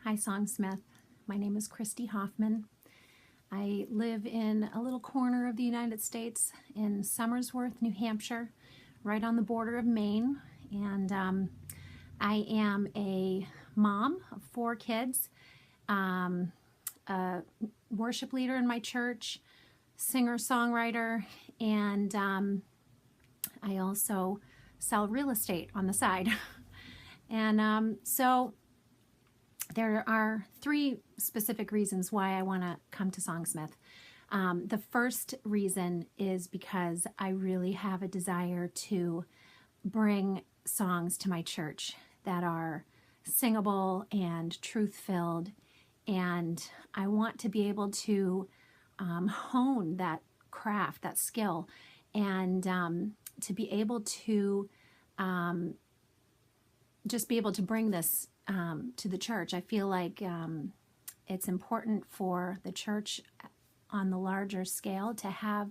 Hi, Songsmith. My name is Christy Hoffman. I live in a little corner of the United States in Somersworth, New Hampshire, right on the border of Maine. And I am a mom of 4 kids, a worship leader in my church, singer-songwriter, and I also sell real estate on the side. And so there are 3 specific reasons why I want to come to Songsmith. The first reason is because I really have a desire to bring songs to my church that are singable and truth-filled, and I want to be able to hone that craft, that skill, and to be able to just be able to bring this to the church. I feel like it's important for the church on the larger scale to have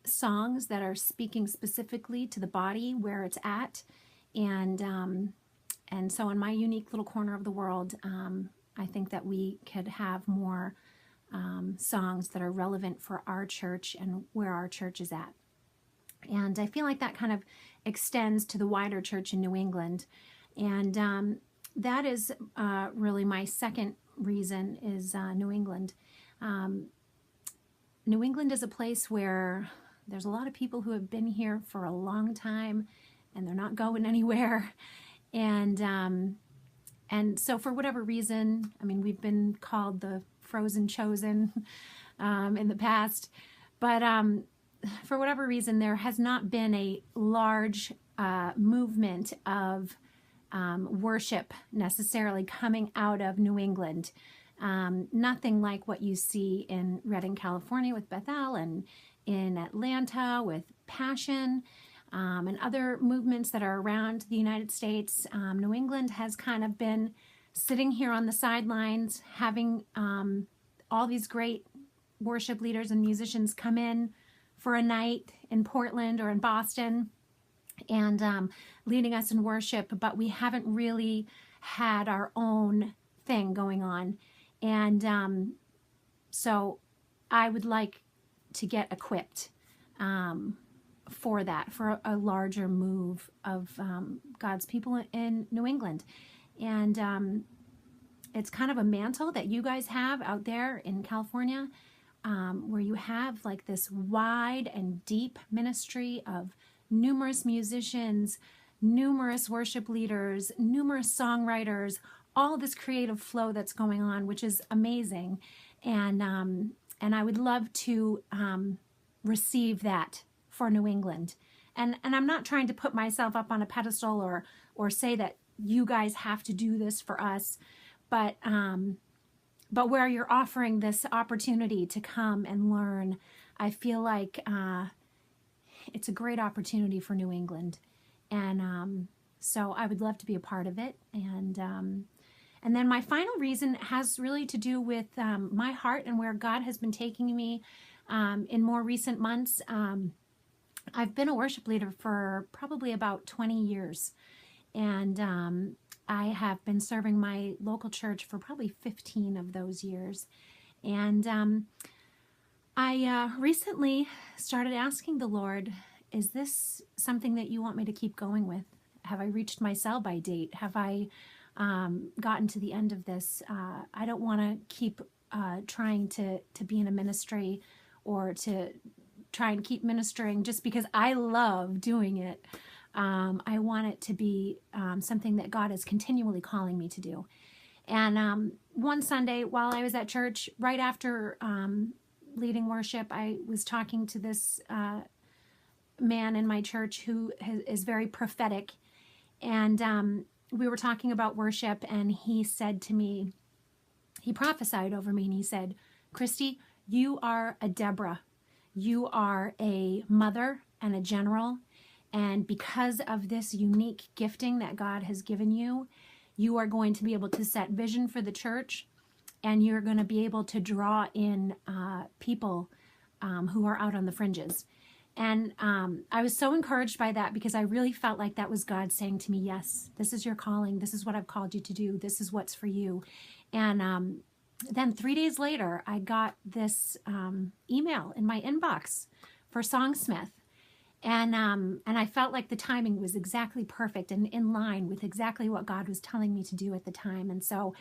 songs that are speaking specifically to the body where it's at, and so in my unique little corner of the world, I think that we could have more songs that are relevant for our church and where our church is at. And I feel like that kind of extends to the wider church in New England. And that is really my second reason is New England. New England is a place where there's a lot of people who have been here for a long time and they're not going anywhere. And so for whatever reason, I mean, we've been called the frozen chosen in the past, but for whatever reason, there has not been a large movement of worship necessarily coming out of New England. Nothing like what you see in Redding, California with Bethel, and in Atlanta with Passion, and other movements that are around the United States. New England has kind of been sitting here on the sidelines, having all these great worship leaders and musicians come in for a night in Portland or in Boston, and leading us in worship, but we haven't really had our own thing going on. And so I would like to get equipped for that, for a larger move of God's people in New England. And it's kind of a mantle that you guys have out there in California, where you have like this wide and deep ministry of numerous musicians, numerous worship leaders, numerous songwriters, all this creative flow that's going on, which is amazing. And I would love to receive that for New England. And I'm not trying to put myself up on a pedestal or say that you guys have to do this for us, but where you're offering this opportunity to come and learn, I feel like it's a great opportunity for New England. And so I would love to be a part of it. And then my final reason has really to do with my heart and where God has been taking me in more recent months. I've been a worship leader for probably about 20 years. And I have been serving my local church for probably 15 of those years. And I recently started asking the Lord, is this something that you want me to keep going with? Have I reached my sell-by date? Have I gotten to the end of this? I don't want to keep trying to be in a ministry or to try and keep ministering just because I love doing it. I want it to be something that God is continually calling me to do. And one Sunday while I was at church, right after leading worship, I was talking to this man in my church who is very prophetic. And we were talking about worship, and he said to me, he prophesied over me, and he said, Christy, you are a Deborah. You are a mother and a general. And because of this unique gifting that God has given you, you are going to be able to set vision for the church, and you're going to be able to draw in people who are out on the fringes. And I was so encouraged by that because I really felt like that was God saying to me, yes, this is your calling. This is what I've called you to do. This is what's for you. And then 3 days later, I got this email in my inbox for Songsmith. And I felt like the timing was exactly perfect and in line with exactly what God was telling me to do at the time. And so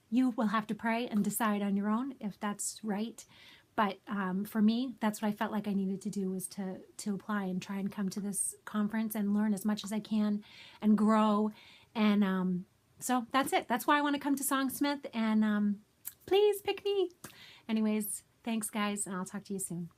you will have to pray and decide on your own if that's right. But for me, that's what I felt like I needed to do, was to apply and try and come to this conference and learn as much as I can and grow. And so that's it. That's why I want to come to Songsmith. And please pick me. Anyways, thanks, guys, and I'll talk to you soon.